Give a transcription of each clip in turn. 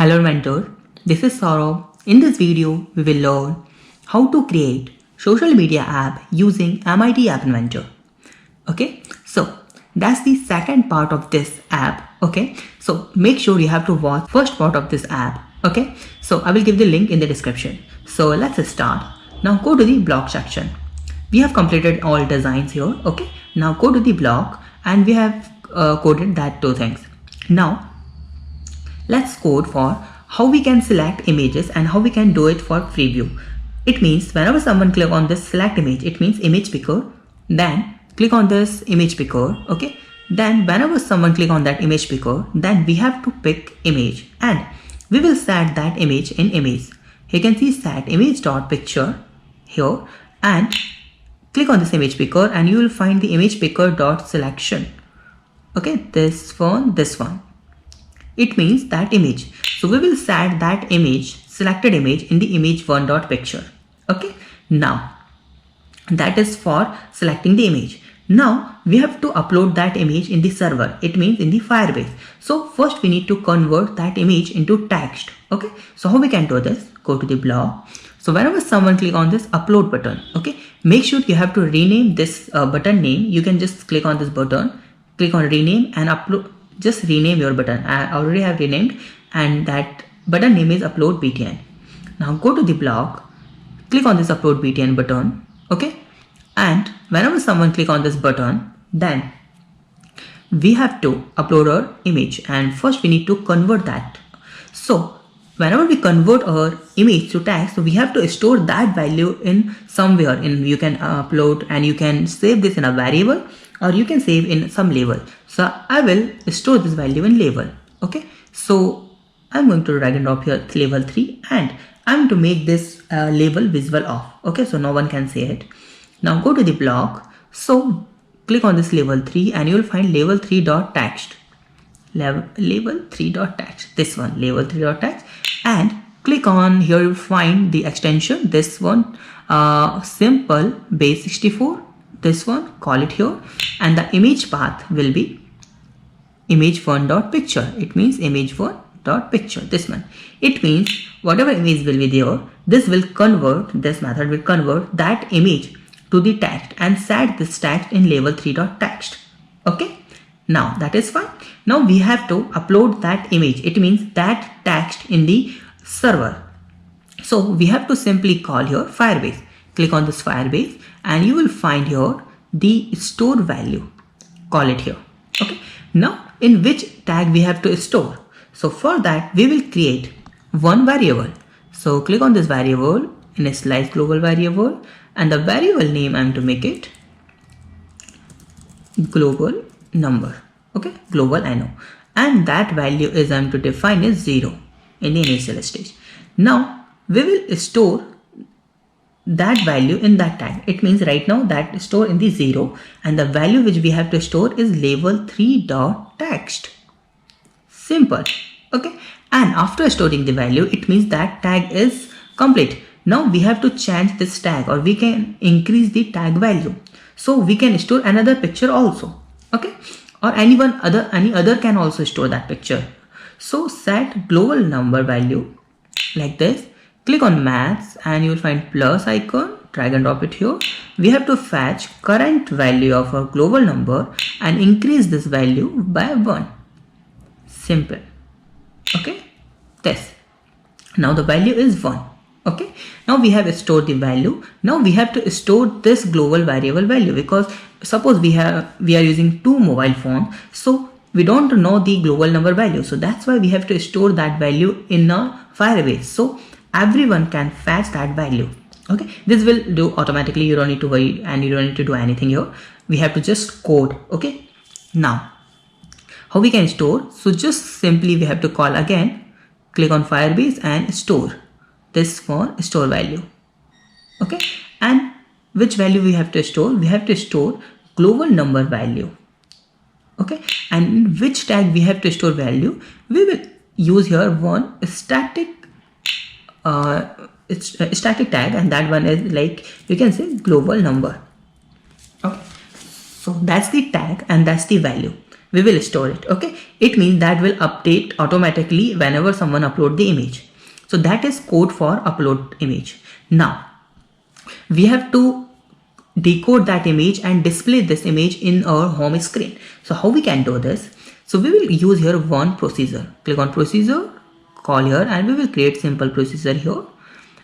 Hello mentor, this is Saurabh. In this video, we will learn how to create social media app using MIT App Inventor. Okay, so that's the second part of this app. Okay, so make sure you have to watch first part of this app. Okay, so I will give the link in the description. So let's start. Now go to the block section. We have completed all designs here. Okay, now go to the block and we have coded that two things. Now let's code for how we can select images and how we can do it for preview. It means whenever someone click on this select image, it means image picker, then click on this image picker. Okay, then whenever someone click on that image picker, then we have to pick image and we will set that image in image. You can see set image dot picture here and click on this image picker and you will find the image picker dot selection. Okay, this one. It means that image. So we will set that image, selected image in the image1 dot picture. Okay, now that is for selecting the image. Now we have to upload that image in the server. It means in the Firebase. So first we need to convert that image into text. Okay, so how we can do this? Go to the blog. So whenever someone click on this upload button, okay, make sure you have to rename this button name. You can just click on this button, click on rename and upload. Just rename your button. I already have renamed and that button name is upload btn. Now go to the blog, click on this upload btn button. Okay, and whenever someone click on this button, then we have to upload our image and first we need to convert that. So whenever we convert our image to text, so we have to store that value in somewhere. You can upload and you can save this in a variable or you can save in some label. So I will store this value in label. Okay, so I'm going to drag and drop here label 3 and I'm to make this label visible off. Okay, so no one can see it. Now go to the block. So click on this label 3 and you will find label 3.text. Label 3.text. This one, label 3.text, and click on here. You'll find the extension. This one, simple base 64. This one, call it here, and the image path will be image1.picture. It means image1.picture. This one. It means whatever image will be there, this will convert. This method will convert that image to the text and set this text in label 3.text. Okay. Now that is fine. Now we have to upload that image. It means that text in the server. So we have to simply call here Firebase. Click on this Firebase and you will find here the store value. Call it here. Okay. Now in which tag we have to store? So for that we will create one variable. So click on this variable in a slice global variable and the variable name I'm to make it global number. Okay, global I know, and that value is I'm to define is 0 in the initial stage. Now we will store that value in that tag. It means right now that store in the 0 and the value which we have to store is label 3.text. Simple. Okay, and after storing the value, it means that tag is complete. Now we have to change this tag or we can increase the tag value. So we can store another picture also. Okay, or any other can also store that picture. So set global number value like this. Click on maths and you will find plus icon. Drag and drop it here. We have to fetch current value of our global number and increase this value by 1. Simple. Okay, this. Now the value is 1. Okay, now we have stored the value. Now we have to store this global variable value because suppose we are using 2 mobile phones, so we don't know the global number value. So that's why we have to store that value in a Firebase. So everyone can fetch that value. Okay, this will do automatically. You don't need to worry and you don't need to do anything here. We have to just code. Okay, now how we can store? So just simply we have to call again, click on Firebase and store. This for store value. Okay, and which value we have to store? We have to store global number value. Okay, and in which tag we have to store value? We will use here one static it's a static tag, and that one is like you can say global number. Okay, so that's the tag and that's the value. we will store it. Okay, it means that will update automatically whenever someone upload the image. So that is code for upload image. Now we have to decode that image and display this image in our home screen. So how we can do this? So we will use here one procedure. Click on procedure, call here, and we will create simple procedure here,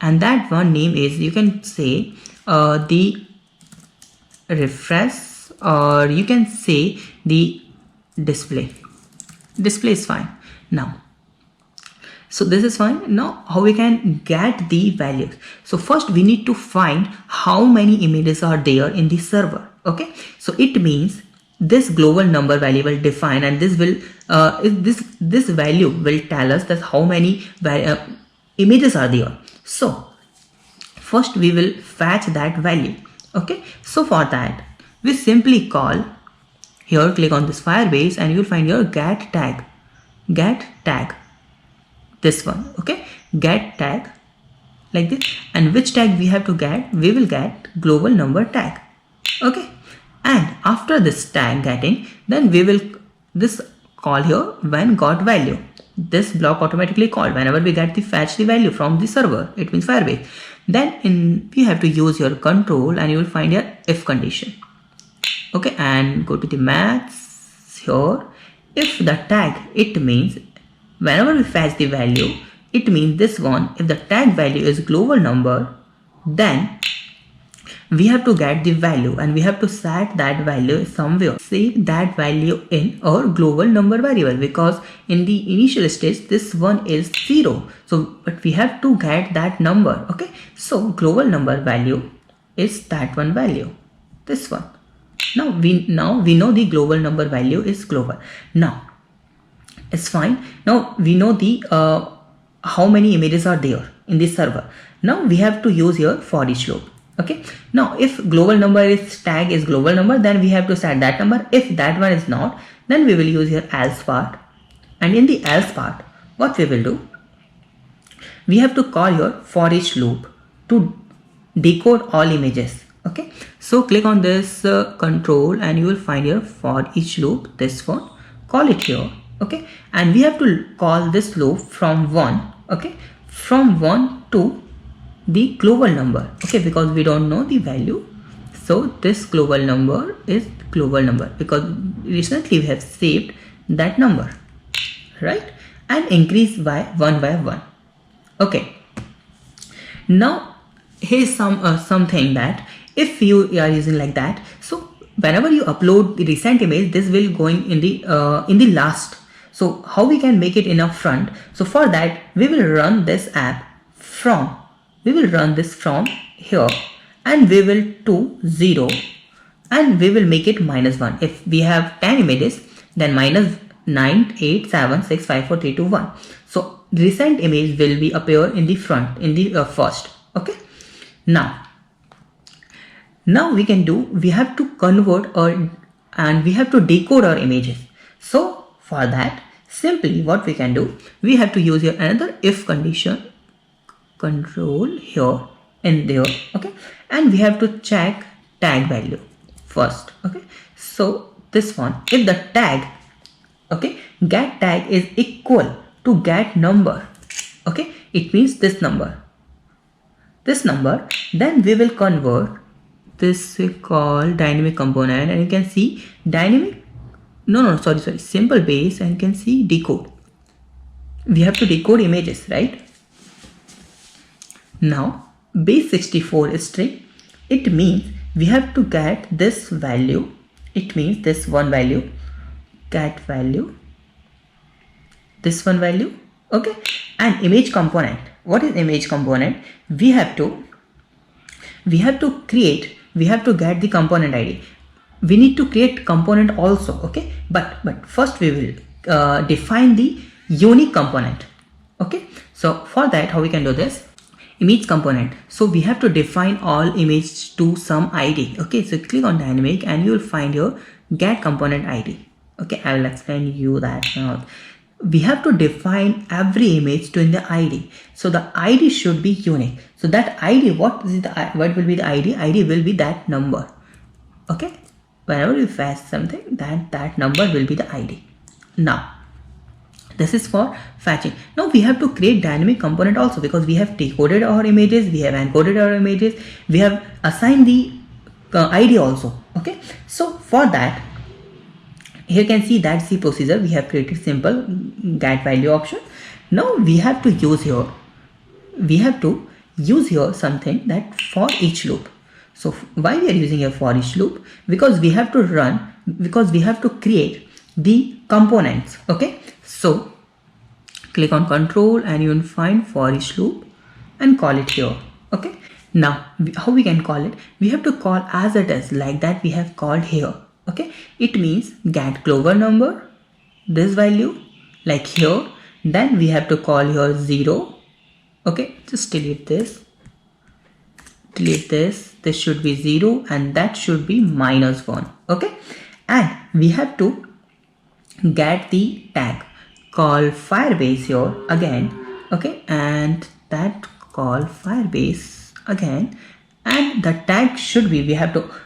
and that one name is, you can say the refresh, or you can say the display. Display is fine. Now, so this is fine. Now how we can get the values? So first we need to find how many images are there in the server. Okay, so it means this global number value will define, and this will this value will tell us that how many images are there. So first we will fetch that value. Okay, so for that we simply call here, click on this Firebase, and you will find your get tag, this one. Okay, get tag like this, and which tag we have to get? We will get global number tag. Okay, and after this tag getting, then we will this call here when got value. This block automatically called whenever we get the fetch the value from the server, it means Firebase. Then we have to use your control, and you will find your if condition. Okay, and go to the maths here. If the tag, it means whenever we fetch the value, it means this one. If the tag value is global number, then we have to get the value, and we have to set that value somewhere. Save that value in our global number variable, because in the initial stage this one is 0. So but we have to get that number. Okay, so global number value is that one value, this one. Now we know the global number value is global. Now it's fine. Now we know the how many images are there in this server. Now we have to use here for each loop. Okay, now if global number is tag is global number, then we have to set that number. If that one is not, then we will use here else part, and in the else part what we will do, we have to call here for each loop to decode all images. Okay, so click on this control, and you will find here for each loop, this one, call it here. Okay, and we have to call this loop from 1, okay, from 1 to the global number. Okay, because we don't know the value, so this global number is global number because recently we have saved that number, right? And increase by 1 by 1. Okay, now here's something that if you are using like that, so whenever you upload the recent image, this will going in the last. So how we can make it in a front? So for that we will run this app from, we will run this from here, and we will to 0, and we will make it -1. If we have 10 images, then -9, 8, 7, 6, 5, 4, 3, 2, 1. So recent image will be appear in the front, in the first. Okay, now we can do, we have to convert and we have to decode our images. So for that, simply what we can do, we have to use here another if condition, control here and there. Okay, and we have to check tag value first. Okay, so this one, if the tag, okay, get tag is equal to get number, okay, it means this number, then we will convert this, we call dynamic component, and you can see dynamic, sorry, simple base, and you can see decode. We have to decode images, right? Now base 64 string, it means we have to get this value, it means this one value, get value, this one value. Okay, and image component, what is image component? We have to create, we have to get the component ID. We need to create component also. Okay, but first we will define the unique component. Okay, so for that, how we can do this? Image component. So we have to define all image to some ID. Okay, so click on dynamic, and you will find your get component ID. Okay, I will explain you that now. We have to define every image to in the ID. So the ID should be unique. So that ID, what will be the ID? ID will be that number. Okay, whenever we fetch something, that number will be the ID. Now this is for fetching. Now we have to create dynamic component also, because we have decoded our images, we have encoded our images, we have assigned the ID also. Okay, so for that, here you can see that's the procedure. We have created simple get value option. Now we have to use here, something that for each loop. So why we are using a for each loop? Because we have to create the components. Okay, so click on control and you will find for each loop and call it here. Okay, now how we can call it? We have to call as it is, like that we have called here. Okay, it means get Clover number, this value, like here. Then we have to call here 0. Okay, just delete this, this should be 0 and that should be -1. Okay, and we have to get the tag, call Firebase here again. Okay, and that call Firebase again, and the tag should be,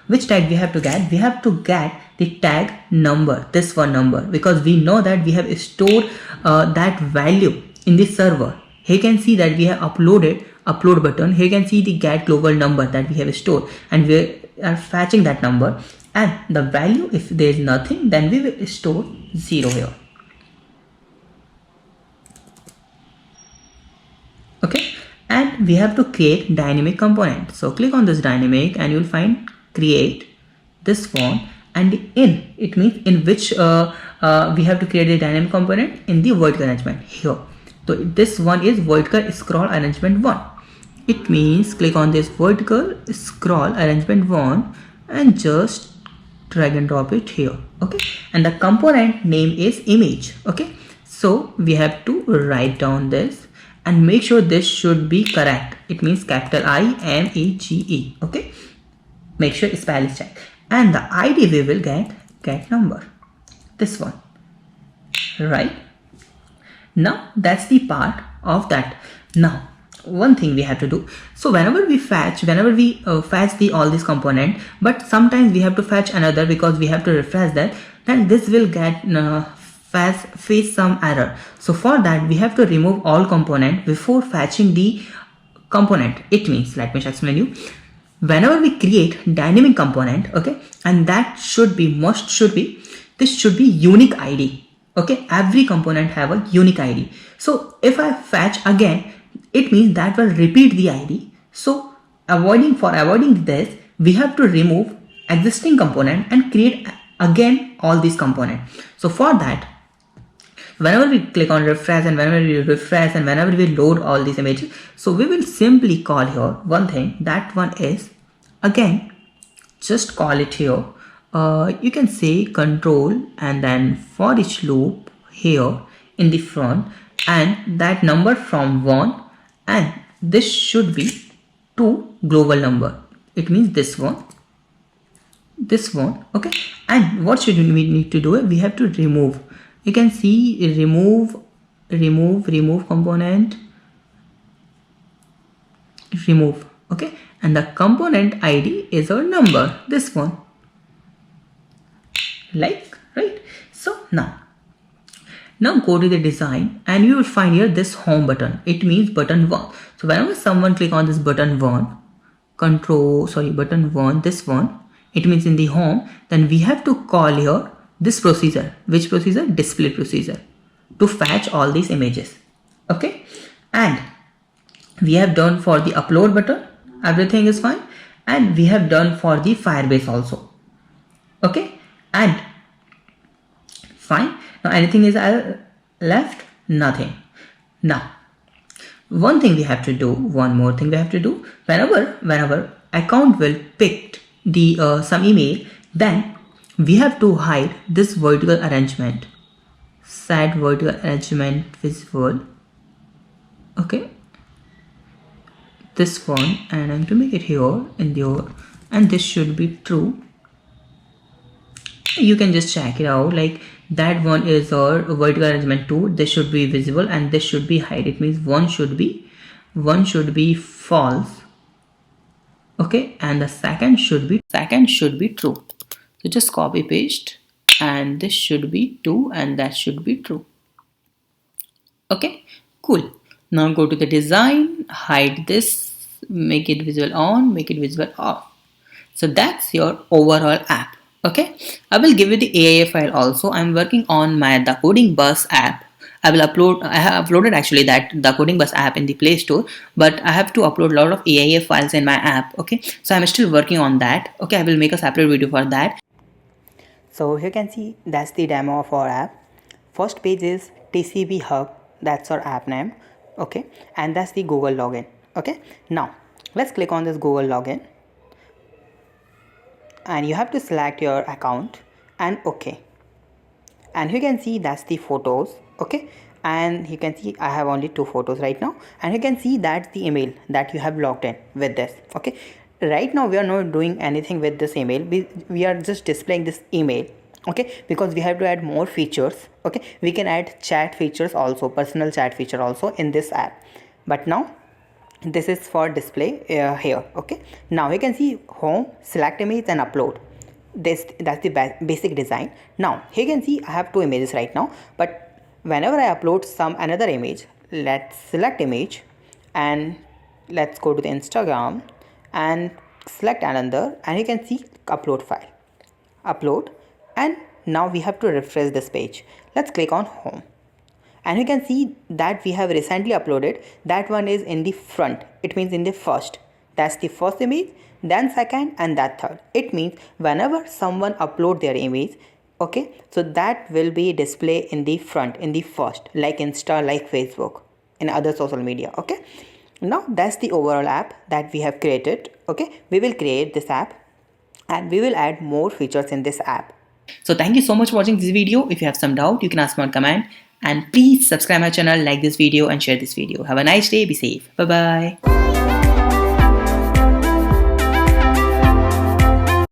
which tag we have to get? We have to get the tag number, this one number, because we know that we have stored that value in the server. Here you can see that we have upload button. Here you can see the get global number that we have stored, and we are fetching that number, and the value, if there is nothing, then we will store 0 here. Okay, and we have to create dynamic component. So click on this dynamic and you will find create this one, and in it means in which we have to create a dynamic component in the vertical arrangement here. So this one is vertical scroll arrangement 1. It means click on this vertical scroll arrangement 1 and just drag and drop it here. Okay, and the component name is image. Okay, so we have to write down this and make sure this should be correct. It means capital IMAGE. Okay, make sure spell is checked, and the ID we will get number, this one, right? Now that's the part of that. Now one thing we have to do, so whenever we fetch all this component, but sometimes we have to fetch another because we have to refresh that, then this will get face some error. So for that we have to remove all component before fetching the component. It means, let me explain you, whenever we create dynamic component, okay, and that should be this should be unique ID. Okay, every component have a unique ID. So if I fetch again, it means that will repeat the ID. So avoiding this, we have to remove existing component and create again all these components. So for that, whenever we click on refresh and whenever we load all these images, so we will simply call here one thing. That one is, again, just call it here. You can say control and then for each loop here in the front, and that number from 1, and this should be 2 global number. It means this one. Okay, and what should we need to do? We have to remove. You can see remove component, remove. Okay, and the component ID is our number, this one, like, right? So now go to the design and you will find here this home button. It means button 1. So whenever someone click on this button 1, button 1, this one, it means in the home, then we have to call here this procedure. Which procedure? Display procedure, to fetch all these images. Okay, and we have done for the upload button, everything is fine, and we have done for the Firebase also. Okay, and fine. Now anything is left? Nothing. Now one more thing we have to do, whenever account will pick the some email, then we have to hide this vertical arrangement, set vertical arrangement visible. Okay, this one, and I'm to make it here in the, and this should be true. You can just check it out, like that one is our vertical arrangement 2, this should be visible and this should be hide. It means one should be false. Okay, and the second should be true. So just copy paste, and this should be 2 and that should be true. Okay, cool. Now go to the design, hide this, make it visible on, make it visible off. So that's your overall app. Okay, I will give you the AIF file also. I'm working on the Coding Bus app. I have uploaded actually the Coding Bus app in the Play Store, but I have to upload a lot of AIF files in my app. Okay, so I'm still working on that. Okay, I will make a separate video for that. So you can see that's the demo of our app. First page is TCP Hub, that's our app name. Okay, and that's the Google login. Okay, now let's click on this Google login, and you have to select your account and OK, and you can see that's the photos. Okay, and you can see I have only 2 photos right now, and you can see that's the email that you have logged in with this. Okay, right now we are not doing anything with this email, we are just displaying this email. Okay, because we have to add more features. Okay, we can add chat features also, personal chat feature also in this app, but now this is for display here. Okay, now you can see home, select image and upload. That's the basic design. Now here you can see I have 2 images right now, but whenever I upload another image, let's select image and let's go to the Instagram and select another, and you can see upload file, upload, and now we have to refresh this page. Let's click on home, and you can see that we have recently uploaded. That one is in the front, it means in the first. That's the first image, then second, and that third. It means whenever someone upload their image, okay, so that will be display in the front, in the first, like Insta, like Facebook, and other social media. Okay, now that's the overall app that we have created. Okay, we will create this app and we will add more features in this app. So thank you so much for watching this video. If you have some doubt, you can ask me on comment, and please subscribe my channel, like this video and share this video. Have a nice day, be safe, bye bye.